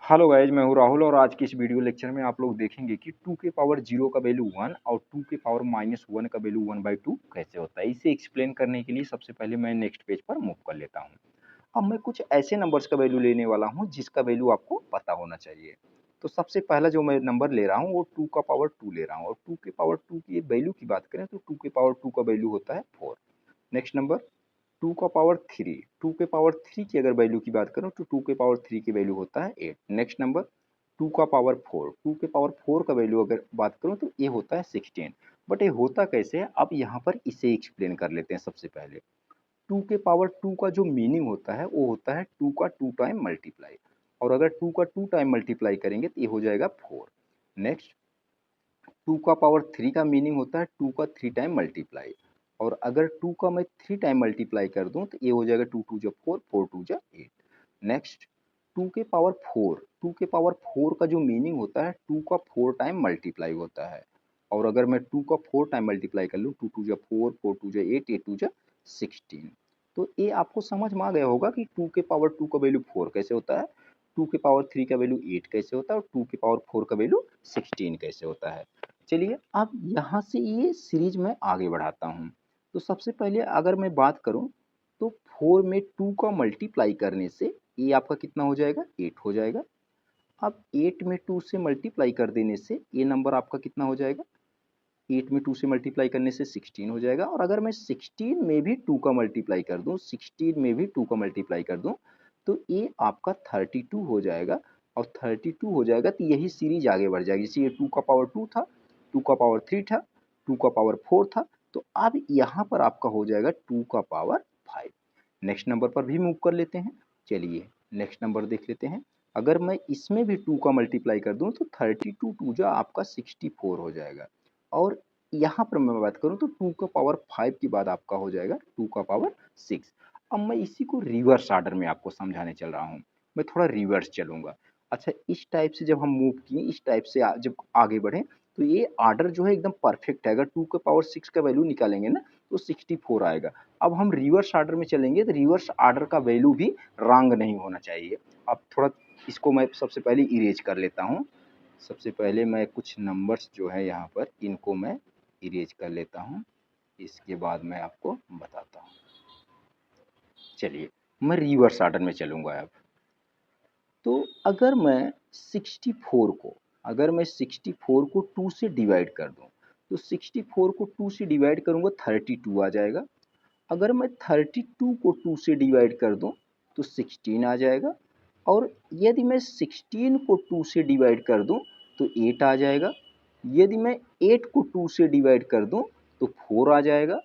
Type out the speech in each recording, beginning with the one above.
Hello guys, मैं हूँ राहुल और आज की इस वीडियो लेक्चर में आप लोग देखेंगे कि 2 के पावर 0 का वैल्यू 1 और 2 के पावर -1 का वैल्यू 1/2 कैसे होता है। इसे एक्सप्लेन करने के लिए सबसे पहले मैं नेक्स्ट पेज पर मूव कर लेता हूँ। अब मैं कुछ ऐसे नंबर्स का वैल्यू लेने वाला हूँ जिसका वैल्यू आपको पता होना चाहिए। तो सबसे पहला जो मैं नंबर ले रहा हूँ वो 2 का पावर 2 ले रहा हूँ और 2 के पावर 2 की वैल्यू की बात करें तो 2 के पावर 2 का वैल्यू होता है 4। नेक्स्ट नंबर 2 का पावर 3, 2 के पावर 3 की अगर वैल्यू की बात करूँ तो 2 के पावर 3 की वैल्यू होता है 8। नेक्स्ट नंबर 2 का पावर 4, 2 के पावर 4 का वैल्यू अगर बात करूँ तो ये होता है 16। बट ये होता कैसे है, अब यहाँ पर इसे एक्सप्लेन कर लेते हैं। सबसे पहले 2 के पावर 2 का जो मीनिंग होता है वो होता है 2 का 2 टाइम मल्टीप्लाई, और अगर 2 का 2 टाइम मल्टीप्लाई करेंगे तो ये हो जाएगा 4। नेक्स्ट 2 का पावर 3 का मीनिंग होता है 2 का 3 टाइम मल्टीप्लाई, और अगर 2 का मैं 3 टाइम मल्टीप्लाई कर दूं तो ये हो जाएगा 2 2 जा 4, 4 2 जा 8। नेक्स्ट 2 के पावर 4, 2 के पावर 4 का जो मीनिंग होता है 2 का 4 टाइम मल्टीप्लाई होता है, और अगर मैं 2 का 4 टाइम मल्टीप्लाई कर लूँ 2 2 जा 4, 4 2 जा 8, 8 2 जा 16। तो ये आपको समझ में आ गया होगा कि 2 के पावर 2 का वैल्यू 4 कैसे होता है, 2 के पावर 3 का वैल्यू 8 कैसे होता है और 2 के पावर 4 का वैल्यू 16 कैसे होता है। चलिए अब यहाँ से ये सीरीज में आगे बढ़ाता हूँ। तो सबसे पहले अगर मैं बात करूँ तो 4 में 2 का मल्टीप्लाई करने से ये आपका कितना हो जाएगा, 8 हो जाएगा। अब 8 में 2 से मल्टीप्लाई कर देने से ये नंबर आपका कितना हो जाएगा, 8 में 2 से मल्टीप्लाई करने से 16 हो जाएगा। और अगर मैं 16 में भी 2 का मल्टीप्लाई कर दूं, 16 में भी 2 का मल्टीप्लाई कर दूं तो ये आपका 32 हो जाएगा, और 32 हो जाएगा तो यही सीरीज आगे बढ़ जाएगी। जैसे ये 2 का पावर 2 था, 2 का पावर 3 था, 2 का पावर 4 था, तो अब यहाँ पर आपका हो जाएगा 2 का पावर 5। नेक्स्ट नंबर पर भी मूव कर लेते हैं। चलिए नेक्स्ट नंबर देख लेते हैं। अगर मैं इसमें भी 2 का मल्टीप्लाई कर दूं तो 32 2 जा आपका 64 हो जाएगा, और यहाँ पर मैं बात करूँ तो 2 का पावर 5 के बाद आपका हो जाएगा 2 का पावर 6। अब मैं इसी को रिवर्स ऑर्डर में आपको समझाने चल रहा हूँ। मैं थोड़ा रिवर्स चलूँगा। अच्छा, इस टाइप से जब हम मूव किए, इस टाइप से जब आगे बढ़े तो ये ऑर्डर जो है एकदम परफेक्ट है। अगर 2 के पावर 6 का वैल्यू निकालेंगे ना तो 64 आएगा। अब हम रिवर्स ऑर्डर में चलेंगे तो रिवर्स ऑर्डर का वैल्यू भी रॉन्ग नहीं होना चाहिए। अब थोड़ा इसको मैं सबसे पहले इरेज कर लेता हूँ। सबसे पहले मैं कुछ नंबर्स जो है यहाँ पर इनको मैं इरेज कर लेता हूँ, इसके बाद मैं आपको बताता हूँ। चलिए मैं रिवर्स ऑर्डर में चलूँगा अब। तो अगर मैं 64 को अगर मैं 64 को 2 से डिवाइड कर दूँ तो 64 को 2 से डिवाइड करूँगा 32 आ जाएगा। अगर मैं 32 को 2 से डिवाइड कर दूँ तो 16 आ जाएगा, और यदि मैं 16 को 2 से डिवाइड कर दूँ तो 8 आ जाएगा। यदि मैं 8 को 2 से डिवाइड कर दूँ तो 4 आ जाएगा,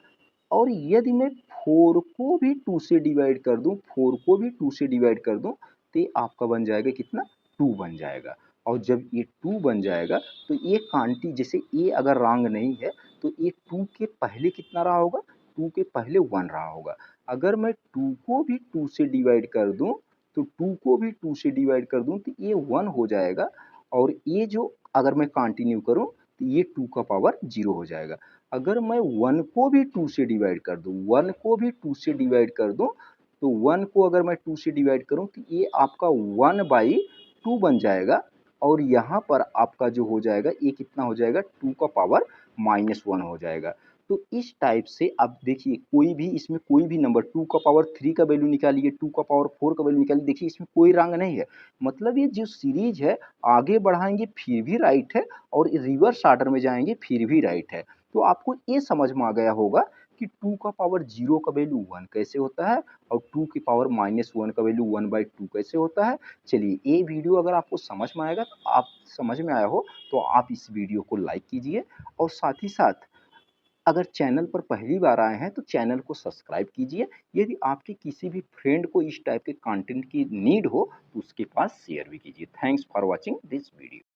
और यदि मैं 4 को भी 2 से डिवाइड कर दूँ, 4 को भी 2 से डिवाइड कर दूँ तो ये आपका बन जाएगा कितना, 2 बन जाएगा। और जब ये 2 बन जाएगा तो ये क्वांटिटी, जैसे ये अगर रॉन्ग नहीं है तो ये 2 के पहले कितना रहा होगा, 2 के पहले 1 रहा होगा। अगर मैं 2 को भी 2 से डिवाइड कर दूँ तो 2 को भी 2 से डिवाइड कर दूँ तो ये 1 हो जाएगा, और ये जो अगर मैं कंटिन्यू करूँ तो ये 2 का पावर 0 हो जाएगा। अगर मैं 1 को भी 2 से डिवाइड कर दूँ, 1 को भी 2 से डिवाइड कर दूँ तो 1 को अगर मैं 2 से डिवाइड करूँ तो ये आपका 1/2 बन जाएगा, और यहाँ पर आपका जो हो जाएगा ये कितना हो जाएगा, 2 का पावर -1 हो जाएगा। तो इस टाइप से आप देखिए कोई भी इसमें कोई भी नंबर 2 का पावर 3 का वैल्यू निकालिए, 2 का पावर 4 का वैल्यू निकालिए, देखिए इसमें कोई रंग नहीं है। मतलब ये जो सीरीज है आगे बढ़ाएंगे फिर भी राइट है, और रिवर्स ऑर्डर में जाएंगे फिर भी राइट है। तो आपको ये समझ में आ गया होगा कि 2 का पावर 0 का वैल्यू 1 कैसे होता है और 2 की पावर -1 का वैल्यू 1/2 कैसे होता है। चलिए ये वीडियो अगर आपको समझ में आएगा तो आप समझ में आया हो तो आप इस वीडियो को लाइक कीजिए, और साथ ही साथ अगर चैनल पर पहली बार आए हैं तो चैनल को सब्सक्राइब कीजिए। यदि आपके किसी भी फ्रेंड को इस टाइप के कंटेंट की नीड हो तो उसके पास शेयर भी कीजिए। Thanks for watching this video.